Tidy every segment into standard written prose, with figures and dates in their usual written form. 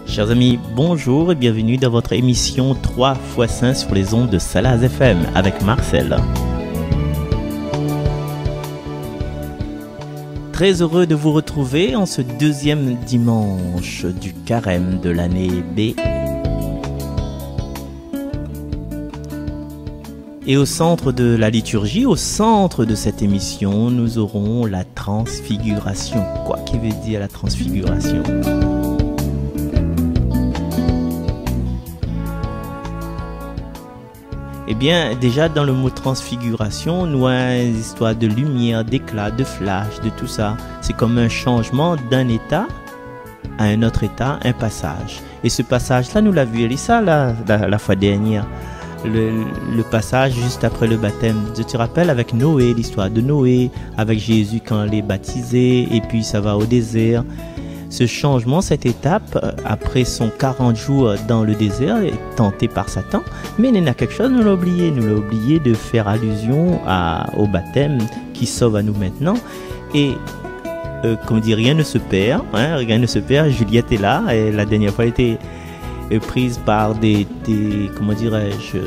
Chers amis, bonjour et bienvenue dans votre émission 3 x 5 sur les ondes de Salaz FM avec Marcel. Très heureux de vous retrouver en ce deuxième dimanche du carême de l'année B. Et au centre de la liturgie, au centre de cette émission, nous aurons la transfiguration. Quoi qui veut dire la transfiguration ? Eh bien, déjà dans le mot transfiguration, nous avons une histoire de lumière, d'éclat, de flash, de tout ça. C'est comme un changement d'un état à un autre état, un passage. Et ce passage-là, nous l'avons vu, Elissa, la fois dernière. Le passage juste après le baptême. Je te rappelle avec Noé, l'histoire de Noé, avec Jésus quand il est baptisé, et puis ça va au désert. Ce changement, cette étape, après son 40 jours dans le désert, est tenté par Satan. Mais il y a quelque chose, nous l'avons oublié. Nous l'avons oublié de faire allusion au baptême qui sauve à nous maintenant. Et, comme on dit, rien ne se perd. Rien ne se perd. Juliette est là. Et la dernière fois, elle était prise par des comment dirais-je,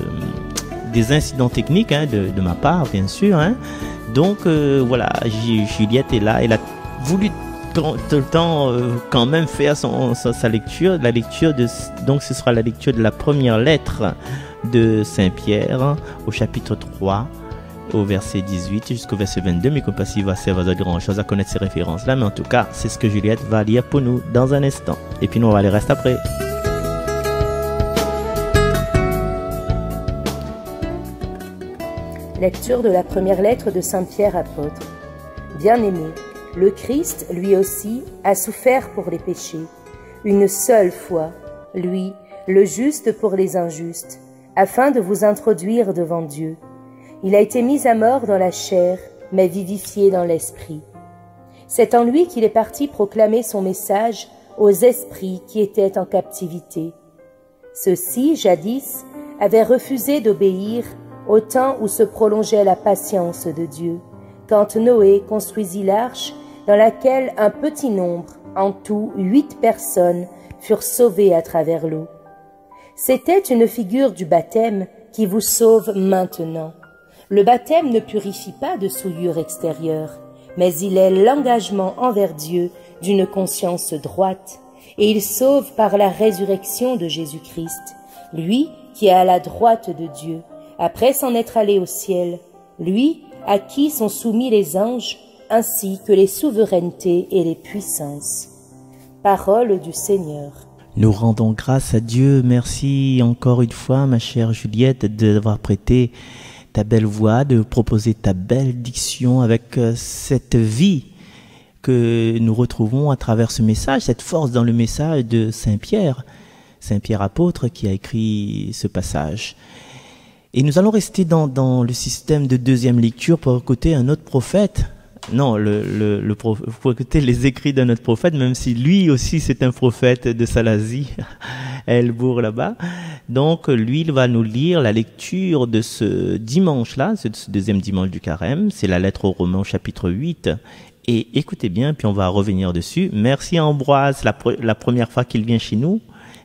des incidents techniques de ma part, bien sûr. Donc, voilà, Juliette est là. Elle a voulu tout le temps quand même faire sa lecture, donc ce sera la lecture de la première lettre de Saint-Pierre au chapitre 3 au verset 18 jusqu'au verset 22, mais comme pas s'il va servir de grand chose à connaître ces références là, mais en tout cas c'est ce que Juliette va lire pour nous dans un instant, et puis nous on va les rester après. Lecture de la première lettre de Saint-Pierre apôtre. Bien-aimé, le Christ, lui aussi, a souffert pour les péchés, une seule fois, lui, le juste pour les injustes, afin de vous introduire devant Dieu. Il a été mis à mort dans la chair, mais vivifié dans l'esprit. C'est en lui qu'il est parti proclamer son message aux esprits qui étaient en captivité. Ceux-ci, jadis, avaient refusé d'obéir au temps où se prolongeait la patience de Dieu, quand Noé construisit l'arche dans laquelle un petit nombre, en tout 8 personnes, furent sauvées à travers l'eau. C'était une figure du baptême qui vous sauve maintenant. Le baptême ne purifie pas de souillure extérieure, mais il est l'engagement envers Dieu d'une conscience droite, et il sauve par la résurrection de Jésus-Christ, lui qui est à la droite de Dieu, après s'en être allé au ciel, lui à qui sont soumis les anges, ainsi que les souverainetés et les puissances. Parole du Seigneur. Nous rendons grâce à Dieu. Merci encore une fois, ma chère Juliette, d'avoir prêté ta belle voix, de proposer ta belle diction avec cette vie que nous retrouvons à travers ce message, cette force dans le message de Saint-Pierre apôtre qui a écrit ce passage. Et nous allons rester dans le système de deuxième lecture pour écouter un autre prophète. Non, pour écouter les écrits de notre prophète, même si lui aussi c'est un prophète de Salazie, à Elbourg là-bas. Donc lui, il va nous lire la lecture de ce dimanche-là, ce deuxième dimanche du carême. C'est la lettre aux Romains au chapitre 8. Et écoutez bien, puis on va revenir dessus. Merci à Ambroise, la première fois qu'il vient chez nous.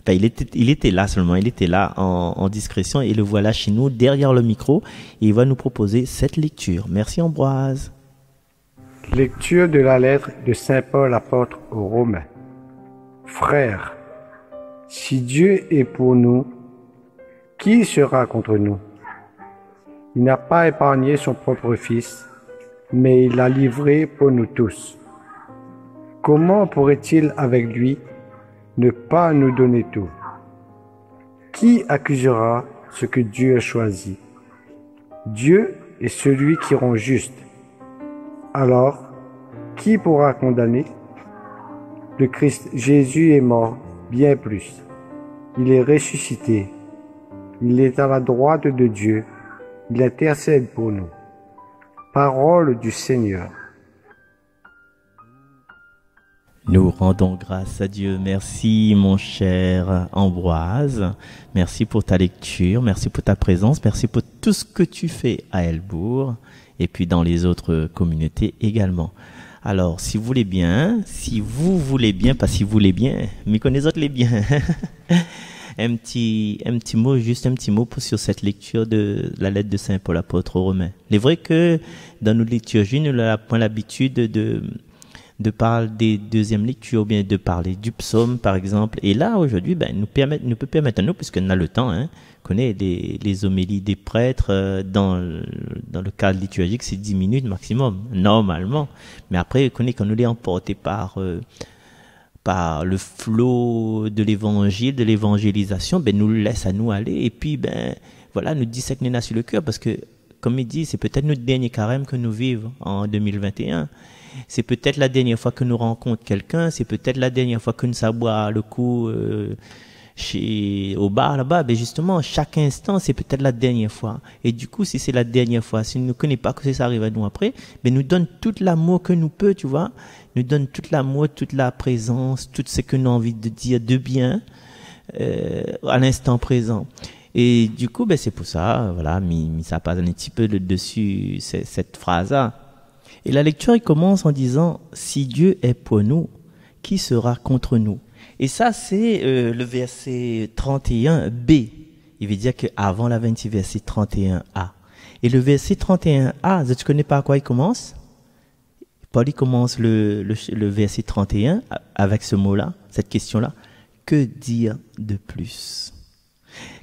Enfin, il était là seulement, il était là en discrétion, et le voilà chez nous, derrière le micro, et il va nous proposer cette lecture. Merci Ambroise. Lecture de la lettre de Saint Paul apôtre aux Romains. Frères, si Dieu est pour nous, qui sera contre nous? Il n'a pas épargné son propre Fils, mais il l'a livré pour nous tous. Comment pourrait-il avec lui ne pas nous donner tout? Qui accusera ce que Dieu a choisi? Dieu est celui qui rend juste. Alors, qui pourra condamner? Le Christ Jésus est mort, bien plus. Il est ressuscité. Il est à la droite de Dieu. Il intercède pour nous. Parole du Seigneur. Nous rendons grâce à Dieu. Merci mon cher Ambroise. Merci pour ta lecture, merci pour ta présence, merci pour tout ce que tu fais à Elbourg et puis dans les autres communautés également. Alors, si vous voulez bien, pas si vous voulez bien, mais que les autres les bien. un petit mot sur cette lecture de la lettre de Saint Paul apôtre aux Romains. Il est vrai que dans nos liturgies, nous n'avons point l'habitude de parler des deuxièmes lectures, ou bien de parler du psaume, par exemple. Et là, aujourd'hui, nous peut permettre à nous, puisqu'on a le temps, connaît les homélies des prêtres dans le cadre liturgique, c'est 10 minutes maximum, normalement. Mais après, quand nous les emportés par le flot de l'évangile, de l'évangélisation, nous le laisse à nous aller. Et puis, voilà, nous dissèque sur le cœur, parce que, comme il dit, c'est peut-être notre dernier carême que nous vivons en 2021. C'est peut-être la dernière fois que nous rencontrons quelqu'un, c'est peut-être la dernière fois que nous s'aboie le coup au bar là-bas. Justement, chaque instant, c'est peut-être la dernière fois. Et du coup, si c'est la dernière fois, si nous ne connaissons pas que ça arrive à nous après, nous donne tout l'amour que nous peut, tu vois. Nous donne tout l'amour, toute la présence, tout ce que nous avons envie de dire de bien à l'instant présent. Et du coup, c'est pour ça, voilà, ça passe un petit peu dessus cette phrase-là. Et la lecture, il commence en disant « Si Dieu est pour nous, qui sera contre nous ?» Et ça, c'est le verset 31b. Il veut dire qu'avant la 20, verset 31a. Et le verset 31a, tu connais pas à quoi il commence? Paul, il commence le verset 31 avec ce mot-là, cette question-là. Que dire de plus?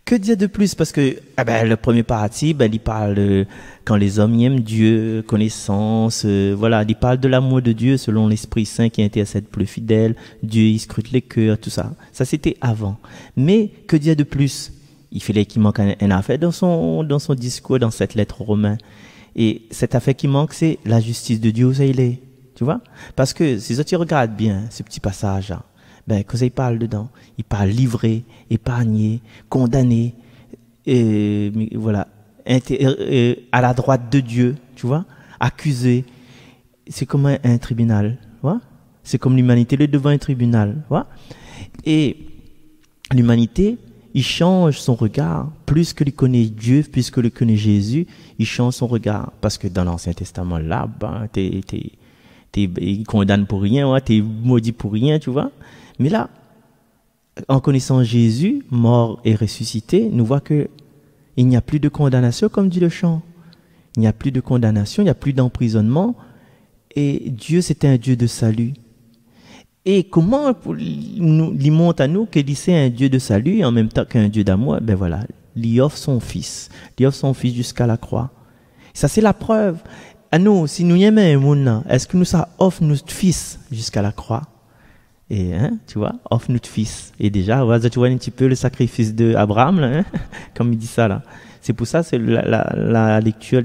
Que dire de plus? Parce que le premier parti, il parle quand les hommes aiment Dieu, connaissance, voilà, il parle de l'amour de Dieu selon l'Esprit Saint qui intercède pour le fidèle. Dieu, il scrute les cœurs, tout ça. Ça, c'était avant. Mais que dire de plus? Il fallait qu'il manque un affaire dans son discours, dans cette lettre aux Romains. Et cette affaire qui manque, c'est la justice de Dieu où ça il est. Tu vois? Parce que si tu regardes bien ce petit passage-là, quand il parle dedans, il parle livré, épargné, condamné, voilà, à la droite de Dieu, tu vois, accusé. C'est comme un tribunal, tu vois. C'est comme l'humanité, le devant un tribunal, tu vois. Et l'humanité, il change son regard, plus que il connaît Dieu, plus que il connaît Jésus, il change son regard. Parce que dans l'Ancien Testament, là, il condamne pour rien, ouais, t'es maudit pour rien, tu vois. Mais là, en connaissant Jésus, mort et ressuscité, nous voit que il n'y a plus de condamnation, comme dit le chant. Il n'y a plus de condamnation, il n'y a plus d'emprisonnement. Et Dieu, c'est un Dieu de salut. Et comment il montre à nous qu'il c'est un Dieu de salut en même temps qu'un Dieu d'amour? Voilà, il offre son Fils. Il offre son Fils jusqu'à la croix. Ça, c'est la preuve. À nous, si nous aimons un monde, est-ce que nous ça offre notre Fils jusqu'à la croix? Et, tu vois, offre notre Fils. Et déjà, tu vois un petit peu le sacrifice d'Abraham, là, comme il dit ça, là. C'est pour ça que la lecture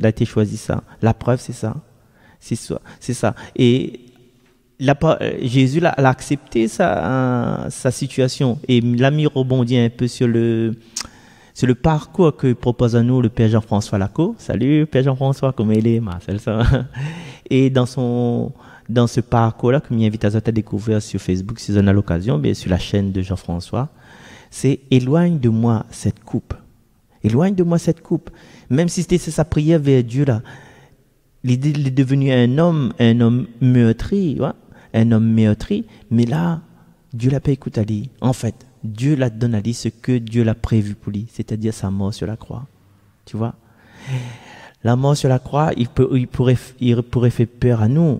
a été choisie, ça. La preuve, c'est ça. C'est ça. Et Jésus l'a accepté sa situation. Et l'a mis rebondir un peu sur le parcours que propose à nous le Père Jean-François Laco. Salut, Père Jean-François, comment il est, Marcel, ça. Et dans ce parcours-là, que m'invite à découvrir sur Facebook, si on a l'occasion, sur la chaîne de Jean-François, c'est « Éloigne de moi cette coupe ». Éloigne de moi cette coupe. Même si c'était sa prière vers Dieu, là, il est devenu un homme meurtri, ouais? Un homme meurtri, mais là, Dieu l'a pas écouté à lui. En fait, Dieu l'a donné à lui ce que Dieu l'a prévu pour lui, c'est-à-dire sa mort sur la croix. Tu vois? La mort sur la croix, il pourrait faire peur à nous.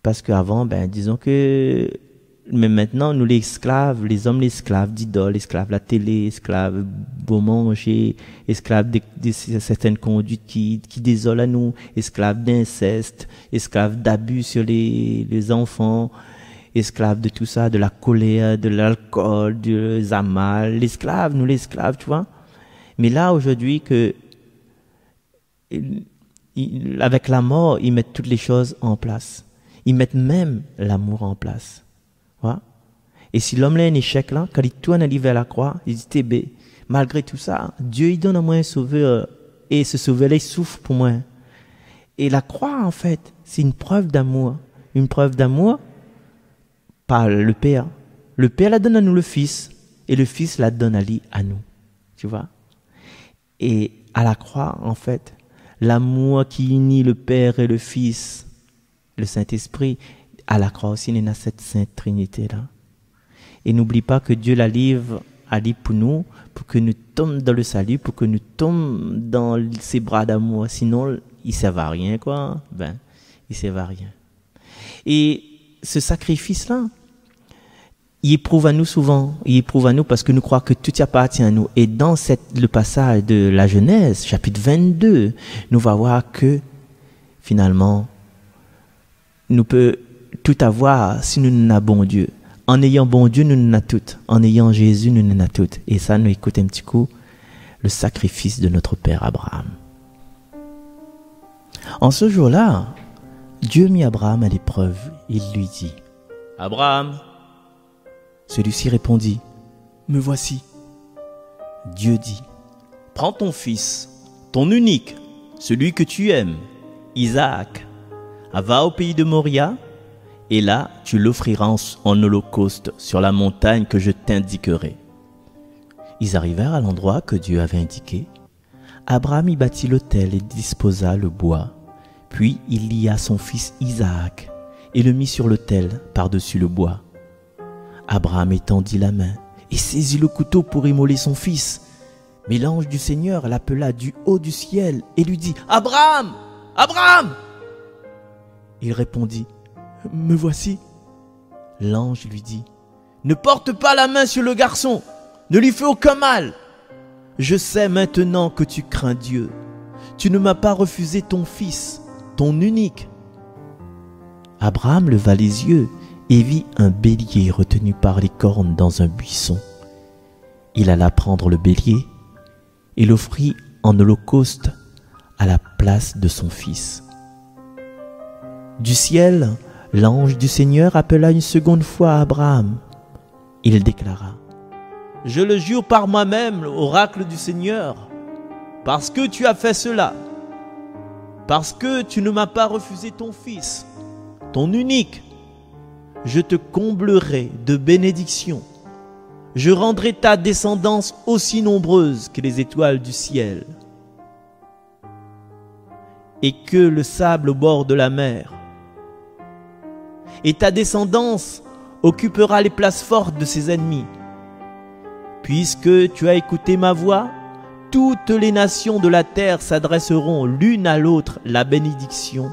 Parce qu'avant, disons que, mais maintenant, nous les esclaves, les hommes, les esclaves d'idoles, esclaves de la télé, esclaves beau manger, esclaves de certaines conduites qui désolent à nous, esclaves d'inceste, esclaves d'abus sur les enfants, esclaves de tout ça, de la colère, de l'alcool, des amal, l'esclave, nous les esclaves, tu vois. Mais là, aujourd'hui, avec la mort, ils mettent toutes les choses en place. Ils mettent même l'amour en place. Ouais. Et si l'homme a un échec là, quand il tourne à vers la croix, il dit, malgré tout ça, Dieu il donne à moi un sauveur, et ce sauveur-là, il souffre pour moi. Et la croix, en fait, c'est une preuve d'amour. Une preuve d'amour par le Père. Le Père la donne à nous le Fils, et le Fils la donne à nous. Tu vois? Et à la croix, en fait, l'amour qui unit le Père et le Fils, le Saint-Esprit, à la croix aussi, il y a cette Sainte Trinité-là. Et n'oublie pas que Dieu la livre à lui pour nous, pour que nous tombions dans le salut, pour que nous tombions dans ses bras d'amour. Sinon, il ne sert à rien, quoi. Ben, il ne sert à rien. Et ce sacrifice-là, il éprouve à nous souvent. Il éprouve à nous parce que nous croyons que tout appartient à nous. Et dans le passage de la Genèse, chapitre 22, nous allons voir que, finalement, nous pouvons tout avoir si nous n'avons bon Dieu. En ayant bon Dieu, nous n'en avons tout. En ayant Jésus, nous n'en avons tout. Et ça, nous écoutons un petit coup le sacrifice de notre père Abraham. En ce jour-là, Dieu mit Abraham à l'épreuve. Il lui dit, « Abraham !» Celui-ci répondit, « Me voici. » Dieu dit, « Prends ton fils, ton unique, celui que tu aimes, Isaac, va au pays de Moria, et là tu l'offriras en holocauste sur la montagne que je t'indiquerai. » Ils arrivèrent à l'endroit que Dieu avait indiqué. Abraham y bâtit l'autel et disposa le bois. Puis il lia son fils Isaac et le mit sur l'autel par-dessus le bois. Abraham étendit la main et saisit le couteau pour immoler son fils. Mais l'ange du Seigneur l'appela du haut du ciel et lui dit, « Abraham! Abraham !» Il répondit, « Me voici. » L'ange lui dit, « Ne porte pas la main sur le garçon, ne lui fais aucun mal. Je sais maintenant que tu crains Dieu. Tu ne m'as pas refusé ton fils, ton unique. » Abraham leva les yeux et vit un bélier retenu par les cornes dans un buisson. Il alla prendre le bélier et l'offrit en holocauste à la place de son fils. Du ciel, l'ange du Seigneur appela une seconde fois Abraham. Il déclara, « Je le jure par moi-même, l'oracle du Seigneur, parce que tu as fait cela, parce que tu ne m'as pas refusé ton fils, ton unique, je te comblerai de bénédictions. Je rendrai ta descendance aussi nombreuse que les étoiles du ciel et que le sable au bord de la mer. Et ta descendance occupera les places fortes de ses ennemis. Puisque tu as écouté ma voix, toutes les nations de la terre s'adresseront l'une à l'autre la bénédiction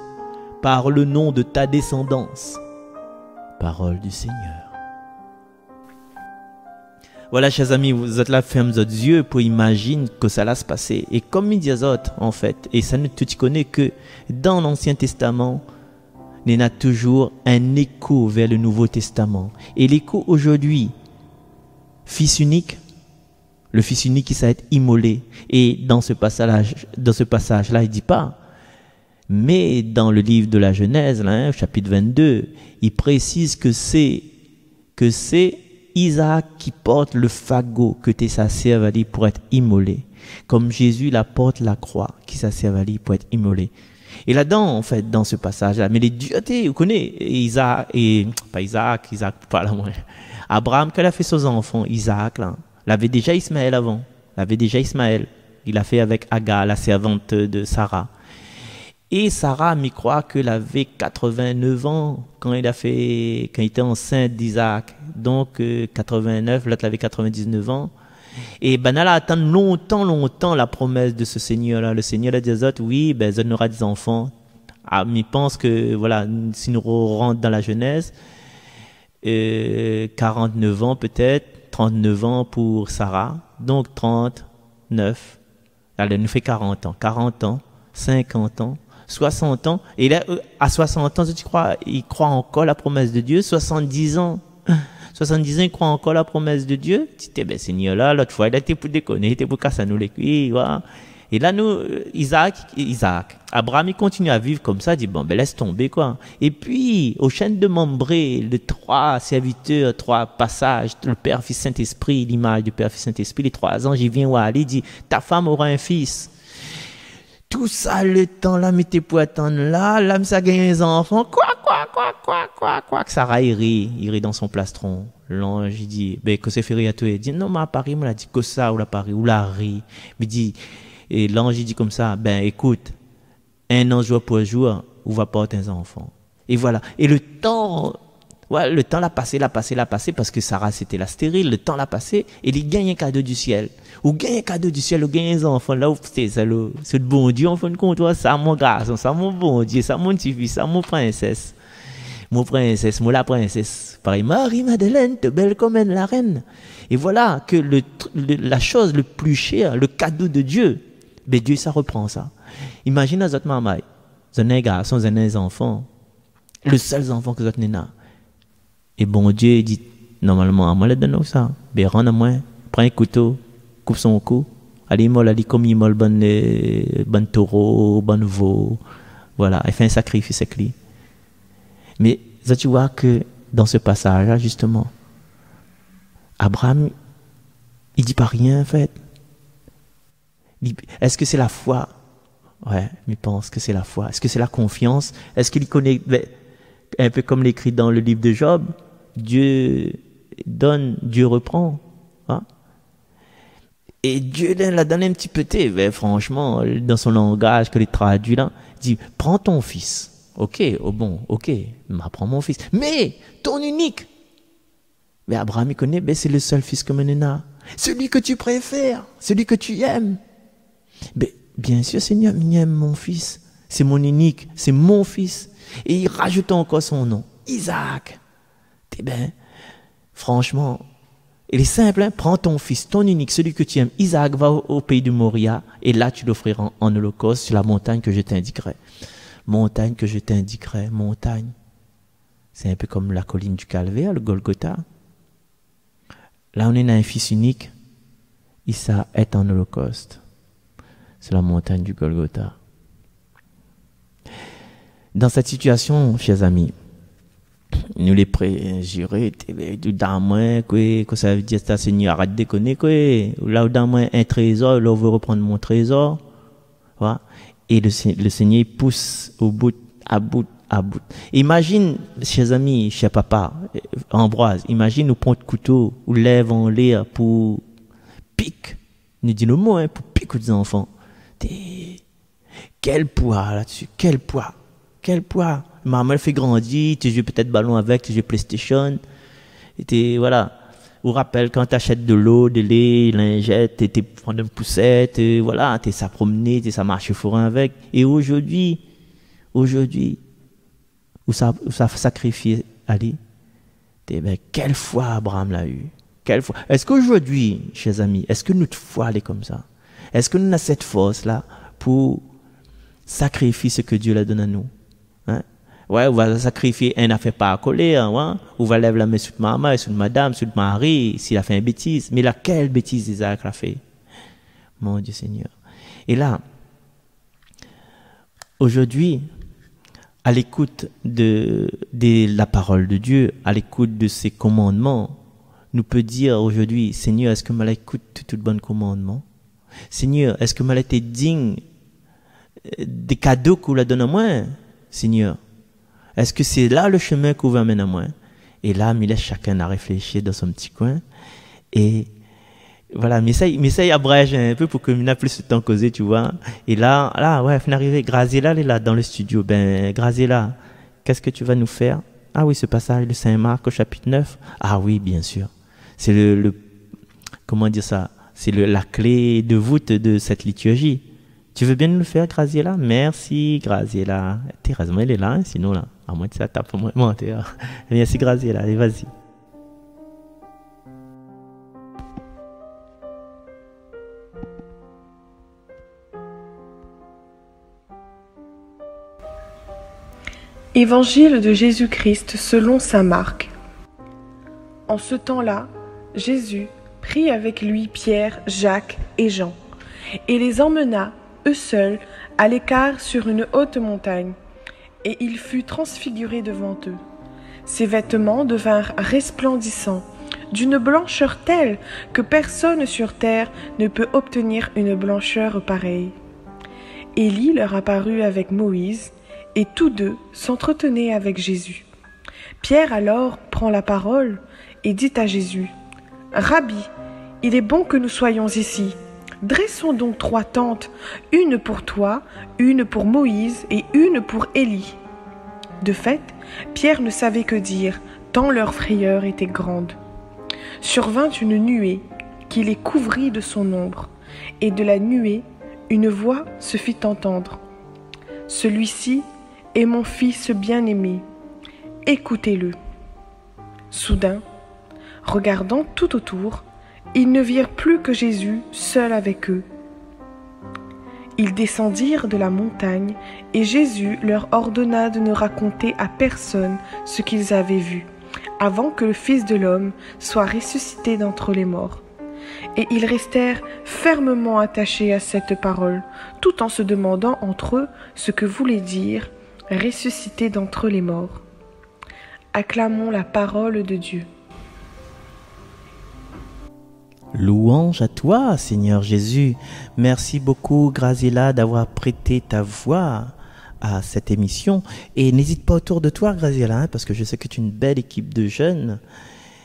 par le nom de ta descendance. » Parole du Seigneur. Voilà, chers amis, vous êtes là, fermez vos yeux pour imaginer que ça va se passer. Et comme il dit aux autres, en fait, et ça ne tu connais que dans l'Ancien Testament, il y a toujours un écho vers le Nouveau Testament. Et l'écho aujourd'hui, fils unique, le fils unique qui s'est immolé. Et dans ce passage-là, il dit pas. Mais dans le livre de la Genèse, là, chapitre 22, il précise que c'est Isaac qui porte le fagot que tu s'as servi pour être immolé. Comme Jésus la porte la croix qui s'est servi pour être immolé. Et là-dedans, en fait, dans ce passage-là, mais les duretés, vous connaissez Abraham, quand il a fait ses enfants, Isaac, là, il avait déjà Ismaël avant. Il a fait avec Agar, la servante de Sarah. Et Sarah m'y croit qu'elle avait 89 ans quand il était enceinte d'Isaac. Donc 89, l'autre avait 99 ans. Et ben elle attend longtemps la promesse de ce Seigneur-là. Le Seigneur a dit aux autres, oui, ben elle aura des enfants. Ah, mais il pense que, voilà, si nous rentrons dans la Genèse, 49 ans peut-être, 39 ans pour Sarah. Donc 39, elle nous fait 40 ans, 50 ans. 60 ans, et là, à 60 ans, tu crois, il croit encore la promesse de Dieu. 70 ans, il croit encore la promesse de Dieu. Tu dis, ben, Seigneur, là, l'autre fois, il a été pour déconner, il était pour casser nous les cuits, voilà. Et là, nous, Abraham, il continue à vivre comme ça, il dit, bon, ben, laisse tomber, quoi. Et puis, au chêne de Mambré, les 3 serviteurs, 3 passages, le Père, Fils, Saint-Esprit, l'image du Père, Fils, Saint-Esprit, les 3 anges, il vient où aller, il dit, ta femme aura un fils. Tout ça, le temps, là, mettez pour attendre là, ça gagne les enfants. Quoi? quoi. Sarah, il rit dans son plastron. L'ange, il dit, ben, que c'est fait à toi. Il dit, non, mais à Paris, il m'a dit que ça, ou la Paris, ou la rit. Mais dit, et l'ange, il dit comme ça, ben, écoute, un an jour pour jour, où va porter un enfant. Et voilà. Et le temps l'a passé, parce que Sarah, c'était la stérile. Le temps l'a passé, et il gagne un cadeau du ciel. Ou gagne un cadeau du ciel, ou gagne un enfant. Là, c'est le bon Dieu, en fin de compte, ça, mon garçon, ça, mon bon Dieu, ça, mon petit fils, ça, mon princesse. Mon princesse, moi la princesse. Pareil, Marie-Madeleine, te belle comme la reine. Et voilà que la chose le plus chère, le cadeau de Dieu, ben Dieu, ça reprend ça. Imagine à votre maman, vous avez un garçon, vous avez un enfant, le seul enfant que vous avez. Et bon Dieu dit, normalement, à moi, donne ça. Ben, rends à moi, prends un couteau, coupe son cou. Allez, allez, comme il molle, bon taureau, bon veau. Voilà, il fait un sacrifice avec lui. Mais ça, tu vois que dans ce passage-là, justement, Abraham, il dit pas rien, en fait. Est-ce que c'est la foi? Ouais, mais pense que c'est la foi. Est-ce que c'est la confiance? Est-ce qu'il connaît, un peu comme l'écrit dans le livre de Job, Dieu donne, Dieu reprend. Hein? Et Dieu l'a donné un petit peu, franchement, dans son langage que les traduit là, dit, prends ton fils. Ok, prends mon fils. Mais, ton unique. Mais Abraham, il connaît, c'est le seul fils que Menena. Celui que tu préfères, celui que tu aimes. Mais, bien sûr, Seigneur, il aime mon fils. C'est mon unique, c'est mon fils. Et il rajoute encore son nom, Isaac. Franchement, il est simple, hein? Prends ton fils, ton unique, celui que tu aimes. Isaac, va au pays du Moria, et là tu l'offriras en holocauste sur la montagne que je t'indiquerai. Montagne que je t'indiquerai, montagne. C'est un peu comme la colline du Calvaire, le Golgotha. Là, on est dans un fils unique. Issa est en holocauste. C'est la montagne du Golgotha. Dans cette situation, chers amis, nous les préjurés, dans moi, que ça veut dire, ça, Seigneur, arrête de déconner, là, dans moi, un trésor, là, on veut reprendre mon trésor. Voilà. Et le Seigneur pousse au bout, à bout. Imagine, chers amis, cher papa, Ambroise, imagine nous prendre le couteau, ou lève en l'air pour pique. Nous dit le mot, hein, pour pique aux enfants. Quel poids là-dessus, quel poids. Maman, elle fait grandir, tu joues peut-être ballon avec, tu joues PlayStation. Et voilà. Ou rappelle quand tu achètes de l'eau, de lait, lingette, tu prends une poussette, voilà, tu ça promener, tu ça marcher forain avec. Et aujourd'hui, où ça sacrifié Ali, quelle foi Abraham l'a eu? Quelle foi? Est-ce qu'aujourd'hui, chers amis, est-ce que notre foi elle est comme ça? Est-ce que nous avons cette force-là pour sacrifier ce que Dieu l'a donné à nous? Hein? Ouais, on va sacrifier un affaire pas à coller, hein? On va lever la main sur maman, sur madame, sur Marie, s'il a fait une bêtise. Mais laquelle bêtise Isaac a fait? Mon Dieu Seigneur. Et là, aujourd'hui, à l'écoute de la parole de Dieu, à l'écoute de ses commandements, nous peut dire aujourd'hui, Seigneur, est-ce que je écoute tout bon commandement? Seigneur, est-ce que je été digne des cadeaux qu'on a donné à moi? Seigneur, est-ce que c'est là le chemin qu'on va mener à moi? Et là, il laisse chacun à réfléchir dans son petit coin. Et voilà, mais ça abrège un peu pour que nous plus de temps causer, tu vois. Et là, ouais, on arrive. Graziella, elle est là dans le studio. Graziella, qu'est-ce que tu vas nous faire? Ah oui, ce passage de Saint-Marc au chapitre 9. Ah oui, bien sûr. C'est comment dire ça? C'est la clé de voûte de cette liturgie. Tu veux bien nous le faire, Graziella? Merci, Graziella. Heureusement, elle est là, hein, sinon là, à moins que ça tape, moi, merci, Graziella, allez, vas-y. Évangile de Jésus-Christ selon saint Marc. En ce temps-là, Jésus prit avec lui Pierre, Jacques et Jean, et les emmena, eux seuls, à l'écart sur une haute montagne, et il fut transfiguré devant eux. Ses vêtements devinrent resplendissants, d'une blancheur telle que personne sur terre ne peut obtenir une blancheur pareille. Élie leur apparut avec Moïse, et tous deux s'entretenaient avec Jésus. Pierre alors prend la parole et dit à Jésus, « Rabbi, il est bon que nous soyons ici. Dressons donc 3 tentes, une pour toi, une pour Moïse et une pour Élie. » De fait, Pierre ne savait que dire, tant leur frayeur était grande. Survint une nuée qui les couvrit de son ombre, et de la nuée, une voix se fit entendre. « Celui-ci est mon fils bien-aimé, écoutez-le. » Soudain, regardant tout autour, ils ne virent plus que Jésus seul avec eux. Ils descendirent de la montagne et Jésus leur ordonna de ne raconter à personne ce qu'ils avaient vu, avant que le Fils de l'homme soit ressuscité d'entre les morts. Et ils restèrent fermement attachés à cette parole, tout en se demandant entre eux ce que voulait dire « ressuscité d'entre les morts ». Acclamons la parole de Dieu. Louange à toi, Seigneur Jésus. Merci beaucoup, Graziella, d'avoir prêté ta voix à cette émission. Et n'hésite pas autour de toi, Graziella, parce que je sais que tu es une belle équipe de jeunes.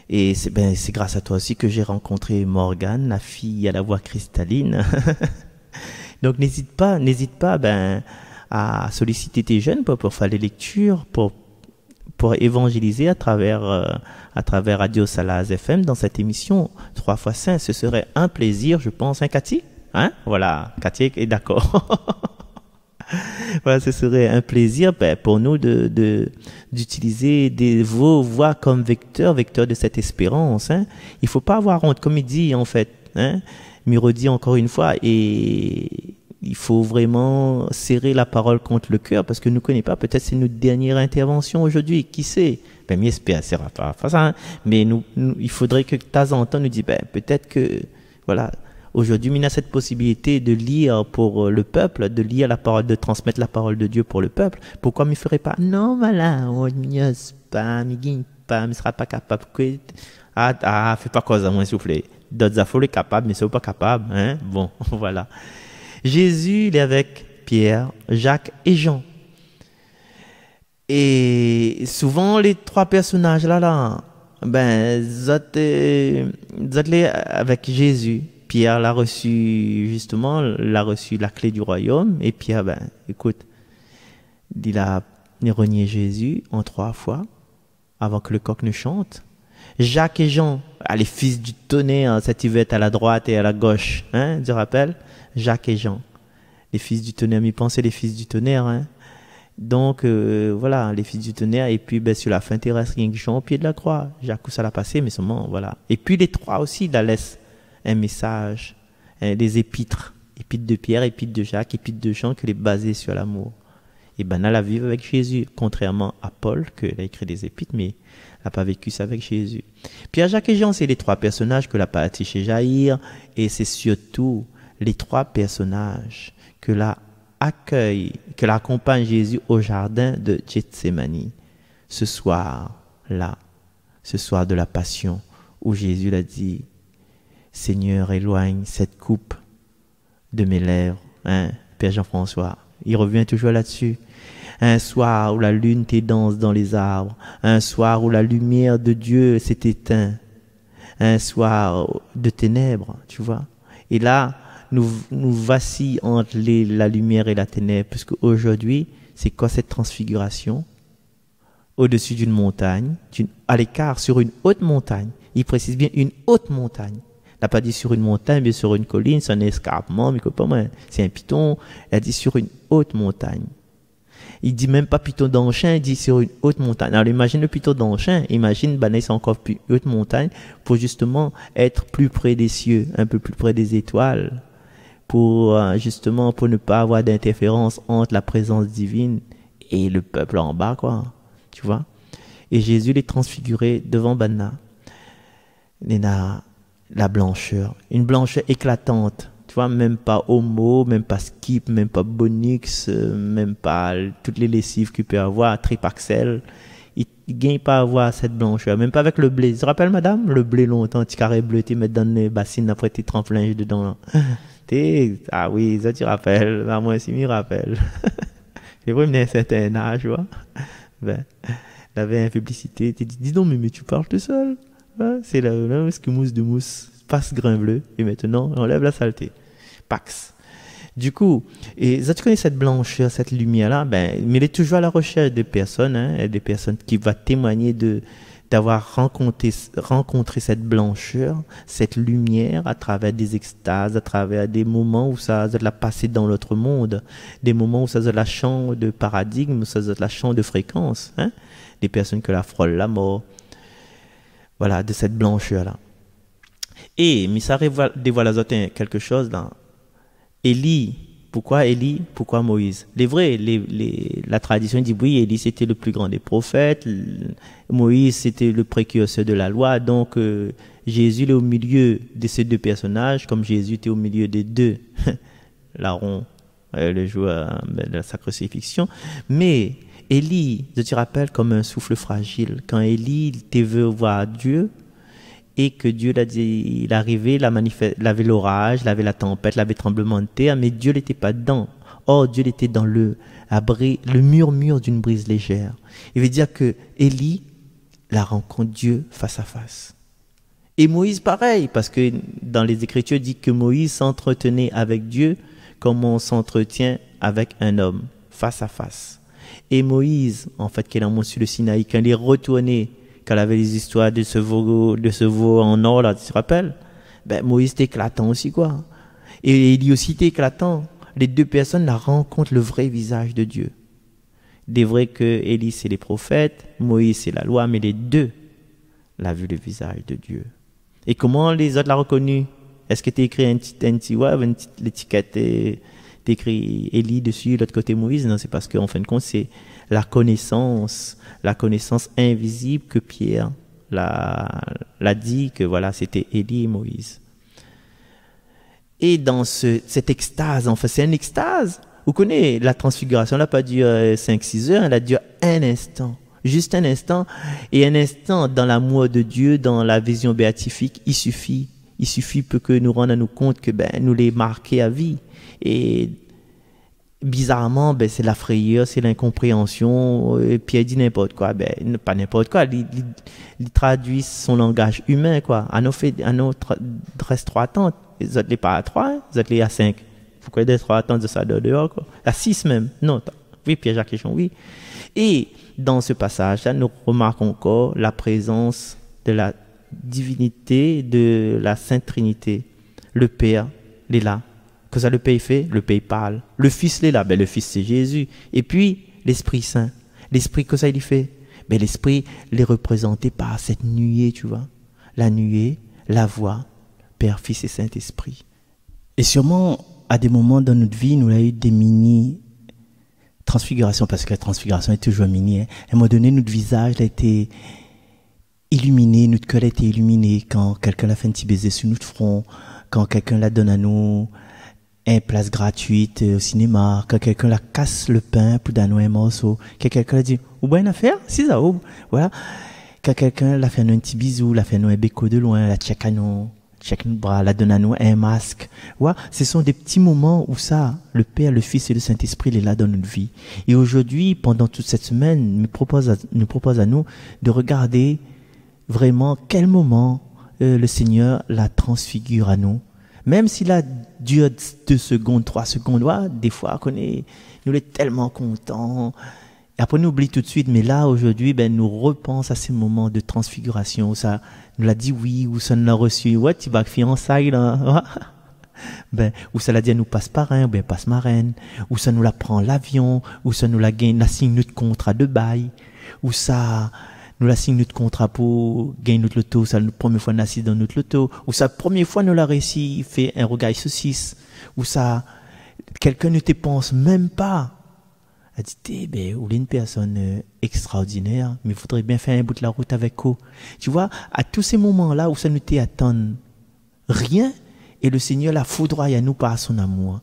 Et c'est grâce à toi aussi que j'ai rencontré Morgane, la fille à la voix cristalline. Donc n'hésite pas à solliciter tes jeunes pour faire les lectures, pour évangéliser à travers Radio Salaz FM dans cette émission 3 x 5. Ce serait un plaisir, je pense, hein, Cathy? Hein? Voilà, Cathy est d'accord. Voilà, ce serait un plaisir pour nous d'utiliser vos voix comme vecteur de cette espérance. Hein. Il faut pas avoir honte, comme il dit en fait. Hein. Il redit encore une fois, et il faut vraiment serrer la parole contre le cœur, parce que nous ne connaissons pas, peut-être c'est notre dernière intervention aujourd'hui, qui sait? J'espère, c'est pas ça, hein. Mais il faudrait que de temps en temps nous disions, peut-être que, voilà, aujourd'hui, on a cette possibilité de lire pour le peuple, de lire la parole, de transmettre la parole de Dieu pour le peuple. Pourquoi ne ferait pas? Non, voilà, on ne sera pas capable. Fais pas cause à moi souffler. D'autres affolés capables, mais c'est pas capable, hein. Bon, voilà. Jésus, il est avec Pierre, Jacques et Jean. Et souvent, les 3 personnages là, ils étaient avec Jésus. Pierre l'a reçu la clé du royaume. Et Pierre, écoute, il a renié Jésus en 3 fois avant que le coq ne chante. Jacques et Jean, les fils du tonnerre, cette yvette à la droite et à la gauche, hein, tu te rappelles? Jacques et Jean, les fils du tonnerre, mais pensez les fils du tonnerre, hein. Donc, voilà, les fils du tonnerre, et puis, sur la fin terrestre, il y a Jean au pied de la croix. Jacques, où ça l'a passé, mais seulement, voilà. Et puis, les 3 aussi, il la laisse un message, des épîtres de Pierre, épîtres de Jacques, épîtres de Jean, que les basés sur l'amour. Et elle a vécu avec Jésus, contrairement à Paul, qu'il a écrit des épîtres, mais elle n'a pas vécu ça avec Jésus. Pierre, Jacques et Jean, c'est les 3 personnages que l'a pas chez Jaïr, et c'est surtout les 3 personnages que l'accompagne Jésus au jardin de Gethsémani. Ce soir-là, ce soir de la passion, où Jésus l'a dit, Seigneur, éloigne cette coupe de mes lèvres, hein, Père Jean-François. Il revient toujours là-dessus. Un soir où la lune danse dans les arbres, un soir où la lumière de Dieu s'est éteinte, un soir de ténèbres, tu vois. Et là, nous vacillons entre la lumière et la ténèbre, puisque aujourd'hui, c'est quoi cette transfiguration? Au-dessus d'une montagne, à l'écart, sur une haute montagne. Il précise bien une haute montagne. Il n'a pas dit sur une montagne, mais sur une colline, c'est un escarpement, mais c'est un piton. Il a dit sur une haute montagne. Il dit même pas piton d'Anchin, il dit sur une haute montagne. Alors imagine le piton d'Anchin, imagine c'est encore plus haute montagne pour justement être plus près des cieux, un peu plus près des étoiles, pour justement pour ne pas avoir d'interférence entre la présence divine et le peuple en bas, quoi. Tu vois? Et Jésus les transfiguré devant Banna. La blancheur, une blancheur éclatante. Tu vois, même pas Homo, même pas Skip, même pas Bonix, même pas toutes les lessives qu'il peut avoir, Tripaxel. Il gagne pas à avoir cette blancheur, même pas avec le blé. Tu te rappelles, madame? Le blé longtemps, petit carré bleu, tu mets dans les bassines, après tu trempes linge dedans. Ah oui, ça tu rappelles. Moi aussi, m'y rappelle. C'est vrai, il a un certain âge, tu vois. Ben, il avait une publicité, il dit, dis donc, mais tu parles tout seul. Ouais, c'est la mousse de mousse, passe grain bleu, et maintenant, on enlève la saleté. Pax. Du coup, et ça, tu connais cette blancheur, cette lumière-là, ben, mais il est toujours à la recherche des personnes, hein, des personnes qui vont témoigner d'avoir rencontré cette blancheur, cette lumière à travers des extases, à travers des moments où ça l'a passé dans l'autre monde, des moments où ça a la champ de paradigme, où ça a la champ de fréquence, hein, des personnes que la frôle la mort, voilà, de cette blancheur-là. Et, mais ça dévoile à autres quelque chose là. Élie, pourquoi Moïse? Les vrais, la tradition dit oui, Élie c'était le plus grand des prophètes, Moïse c'était le précurseur de la loi, donc Jésus est au milieu de ces deux personnages, comme Jésus était au milieu des deux, L'Aaron, le jour de la crucifixion. Mais Élie, je te rappelle, comme un souffle fragile, quand Élie te veut voir Dieu, et que Dieu l'a dit, il arrivait, il avait l'orage, il avait la tempête, il avait le tremblement de terre, mais Dieu n'était pas dedans. Or, Dieu était dans le murmure d'une brise légère. Il veut dire que Élie la rencontre Dieu face à face. Et Moïse, pareil, parce que dans les Écritures, dit que Moïse s'entretenait avec Dieu comme on s'entretient avec un homme, face à face. Et Moïse, en fait, qui est monté sur le Sinaï, quand il est retourné, quand il avait les histoires de ce veau en or, là, tu te rappelles? Ben, Moïse était éclatant aussi, quoi. Et Élie aussi était éclatant. Les deux personnes la rencontrent le vrai visage de Dieu. Il est vrai que Élie, c'est les prophètes, Moïse, c'est la loi, mais les deux l'ont vu le visage de Dieu. Et comment les autres l'ont reconnu? Est-ce que tu as écrit une petite l'étiquette, t'écris Élie dessus, de l'autre côté Moïse? Non, c'est parce qu'en fin de compte, c'est la connaissance invisible que Pierre l'a dit, que voilà, c'était Élie et Moïse. Et dans cette extase, en fait, c'est une extase. Vous connaissez, la transfiguration n'a pas duré 5-6 heures, elle a duré un instant. Juste un instant. Et un instant, dans l'amour de Dieu, dans la vision béatifique, il suffit peu que nous rendions compte que nous les marqués à vie. Et bizarrement, c'est la frayeur, c'est l'incompréhension. Et Pierre dit n'importe quoi. Pas n'importe quoi. Il traduit son langage humain, quoi. À nos reste 3 tentes. Vous êtes les pas à 3, vous êtes les à 5. Pourquoi des 3 tentes de ça dehors, quoi? À 6 même. Non, oui, Pierre-Jacques et Jean, oui. Et dans ce passage-là, nous remarquons encore la présence de la divinité, de la Sainte Trinité. Le Père, il est là. Que ça, le Père fait? Le Père parle. Le Fils, il est là. Le Fils, c'est Jésus. Et puis, l'Esprit Saint. L'Esprit, que ça, il fait? L'Esprit, il est représenté par cette nuée, tu vois. La nuée, la voix, Père, Fils et Saint-Esprit. Et sûrement, à des moments dans notre vie, nous avons eu des mini-transfigurations, parce que la transfiguration est toujours mini. Hein. À un moment donné, notre visage a été illuminé, notre cœur a été illuminé quand quelqu'un a fait un petit baiser sur notre front, quand quelqu'un la donne à nous une place gratuite au cinéma, quand quelqu'un la casse le pain pour donner un morceau, quand quelqu'un a dit « Ou bien une affaire? Si ça, ou... » Voilà. Quand quelqu'un l'a fait un petit bisou, l'a fait un béco de loin, la check à nous, check notre bras, la donne à nous un masque. Ouais, ce sont des petits moments où ça, le Père, le Fils et le Saint-Esprit, il est là dans notre vie. Et aujourd'hui, pendant toute cette semaine, nous propose à nous de regarder vraiment quel moment le Seigneur la transfigure à nous. Même s'il a duré 2 secondes, 3 secondes, ouais, des fois, nous sommes tellement contents. Et après, nous oublions tout de suite. Mais là, aujourd'hui, nous repensons à ces moments de transfiguration où ça nous l'a dit oui, où ça nous l'a reçu. Ouais, tu vas fiançailles, là. Où ça l'a dit à nous passe parrain, ou bien passe marraine. Où ça nous la prend l'avion, où ça nous la gagne, la signe notre contrat de bail. Où ça nous la signe notre contrat pour gagner notre loto, ça la première fois nous assise dans notre loto, ou ça première fois nous l'a réussi, fait un regard saucisse, ou ça, quelqu'un ne te pense même pas. Elle dit, ou une personne extraordinaire, mais il faudrait bien faire un bout de la route avec eux. Tu vois, à tous ces moments-là où ça ne t'attend rien, et le Seigneur la foudroie à nous par son amour.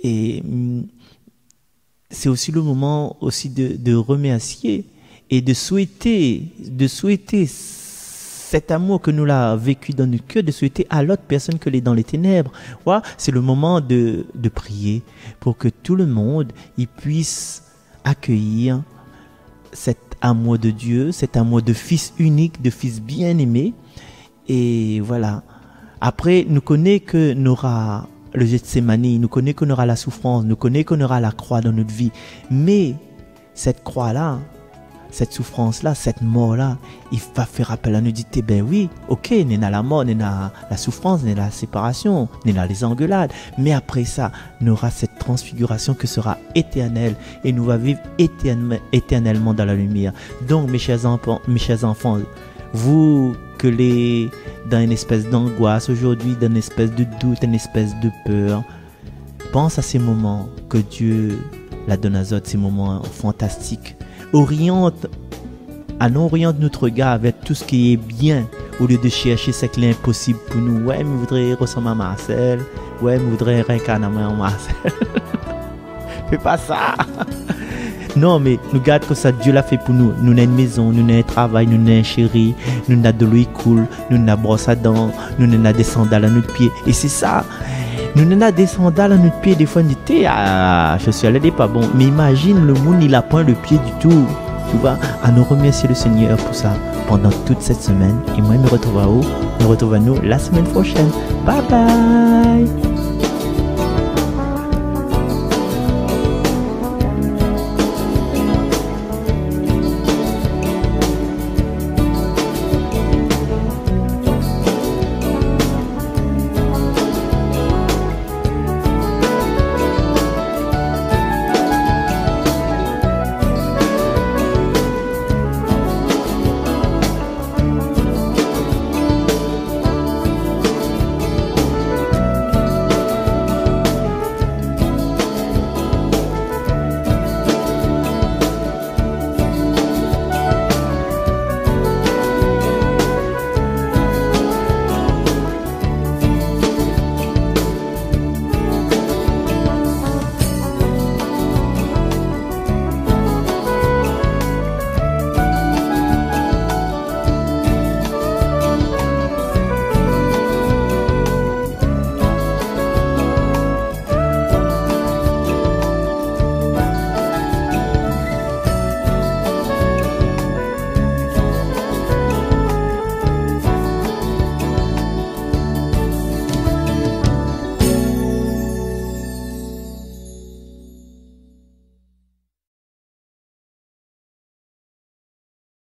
Et c'est aussi le moment aussi de remercier et de souhaiter cet amour que nous l'a vécu dans notre cœur, de souhaiter à l'autre personne que l'est dans les ténèbres. Ouais, c'est le moment de prier pour que tout le monde il puisse accueillir cet amour de Dieu, cet amour de fils unique, de fils bien-aimé. Et voilà. Après, nous connaissons que nous aura le Gethsémani, nous connaissons qu'on aura la souffrance, nous connaissons qu'on aura la croix dans notre vie. Mais cette croix-là, cette souffrance-là, cette mort-là, il va faire appel à nous dire, ben oui, ok, n'est pas la mort, n'est pas la souffrance, n'est pas la séparation, n'est pas les engueulades. Mais après ça, nous aura cette transfiguration qui sera éternelle et nous va vivre éternellement dans la lumière. Donc, mes chers enfants, vous que dans une espèce d'angoisse aujourd'hui, dans une espèce de doute, une espèce de peur, pense à ces moments que Dieu la donne à Zot, ces moments fantastiques. Oriente notre regard avec tout ce qui est bien au lieu de chercher ce qui est impossible pour nous. Ouais, mais je voudrais ressembler à Marcel. Ouais, mais je voudrais réincarner en Marcel. Fais pas ça. Non, mais nous garde que ça, Dieu l'a fait pour nous. Nous avons une maison, nous avons un travail, nous avons un chéri, nous avons de l'eau cool, nous avons une brosse à dents, nous avons des sandales à notre pied. Et c'est ça. Nous avons des sandales à notre pied. Des fois, on dit, je suis allé, pas bon. Mais imagine, le monde, il n'a pas le pied du tout. Tu vois, à nous remercier le Seigneur pour ça pendant toute cette semaine. Et moi, je me retrouve à nous la semaine prochaine. Bye bye.